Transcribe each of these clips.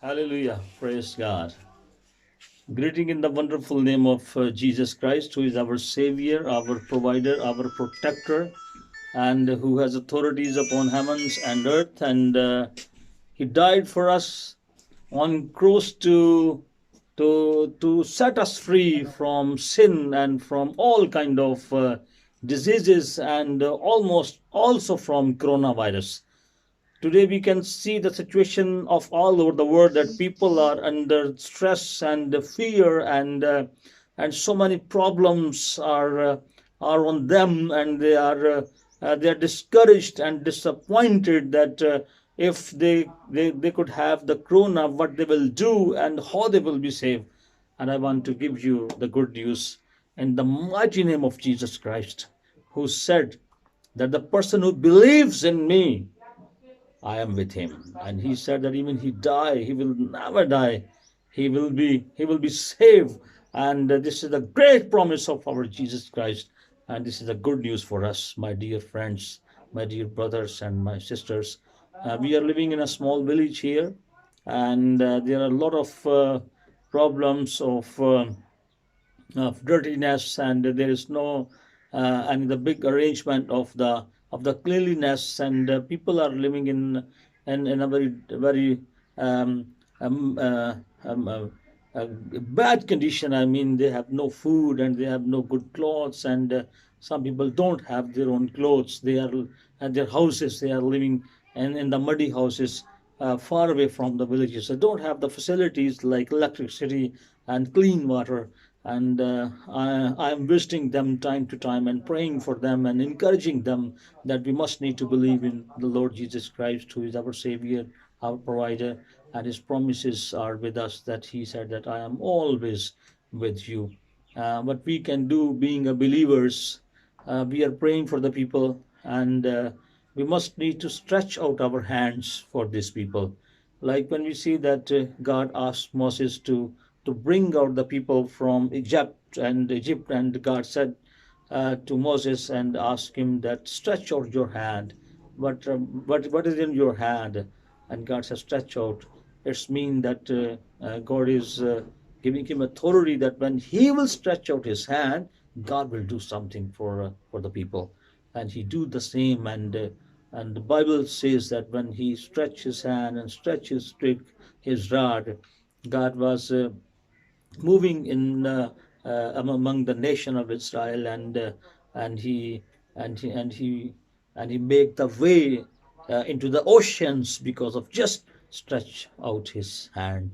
Hallelujah. Praise God. Greeting in the wonderful name of Jesus Christ, who is our Savior, our provider, our protector, and who has authorities upon heavens and earth. And He died for us on cross to set us free from sin and from all kind of diseases and almost also from coronavirus. Today we can see the situation of all over the world that people are under stress and fear and so many problems are on them, and they are discouraged and disappointed that if they could have the corona, what they will do and how they will be saved. And I want to give you the good news in the mighty name of Jesus Christ, who said that the person who believes in me, I am with him. And he said that even he die, he will never die. He will be saved. And this is the great promise of our Jesus Christ. And this is the good news for us, my dear friends, my dear brothers and my sisters. We are living in a small village here, and there are a lot of problems of dirtiness, and there is no and the big arrangement of the cleanliness, and people are living in a very um, um, uh, um, uh, bad condition. I mean, they have no food and they have no good clothes, and some people don't have their own clothes. They are at their houses. They are living in the muddy houses, far away from the villages. They don't have the facilities like electricity and clean water. And I am visiting them time to time and praying for them and encouraging them that we must need to believe in the Lord Jesus Christ, who is our Savior, our provider, and His promises are with us. That He said that I am always with you. What we can do, being a believers, we are praying for the people, and we must need to stretch out our hands for these people. Like when we see that God asked Moses to bring out the people from Egypt, and God said to Moses and asked him that stretch out your hand. What is in your hand? And God says stretch out. It's mean that God is giving him authority that when he will stretch out his hand, God will do something for the people, and he do the same. And the Bible says that when he stretched his hand and stretched his rod, God was moving in among the nation of Israel, and he and he and he and he made the way into the oceans because of just stretch out his hand.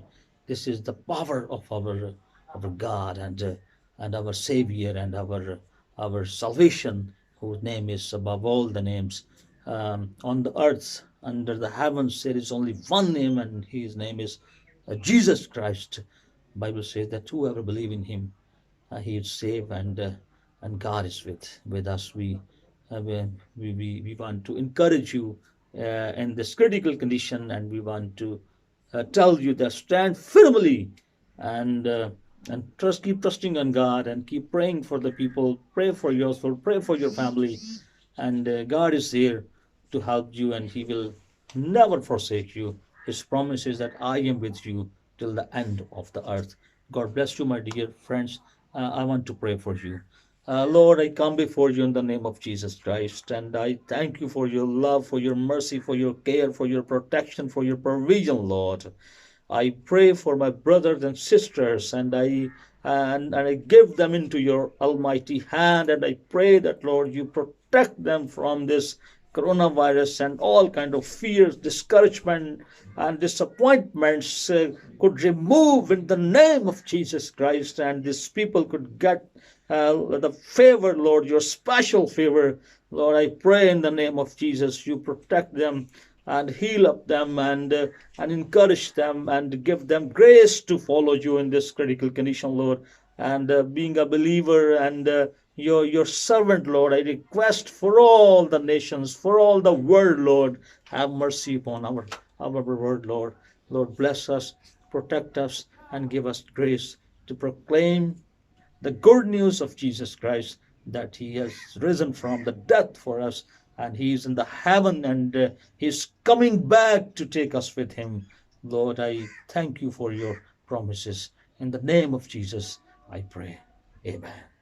This is the power of our God, and our Savior, and our salvation, whose name is above all the names. On the earth, under the heavens, there is only one name, and his name is Jesus Christ. Bible says that whoever believe in him, he is saved, and God is with us. We want to encourage you in this critical condition, and we want to tell you that stand firmly, and keep trusting on God, and keep praying for the people. Pray for yourself, pray for your family, and God is there to help you, and He will never forsake you. His promise is that I am with you till the end of the earth. God bless you, my dear friends. I want to pray for you. Lord, I come before you in the name of Jesus Christ, and I thank you for your love, for your mercy, for your care, for your protection, for your provision, Lord. I pray for my brothers and sisters, and I give them into your almighty hand, and I pray that, Lord, you protect them from this coronavirus and all kind of fears, discouragement, and disappointments could remove in the name of Jesus Christ, and these people could get the favor, Lord, your special favor. Lord, I pray in the name of Jesus, you protect them and heal up them, and encourage them and give them grace to follow you in this critical condition, Lord. And being a believer and your servant, Lord, I request for all the nations, for all the world, Lord, have mercy upon our world, Lord. Lord, bless us, protect us, and give us grace to proclaim the good news of Jesus Christ, that he has risen from the death for us, and he is in the heaven, and he's coming back to take us with him. Lord, I thank you for your promises. In the name of Jesus, I pray. Amen.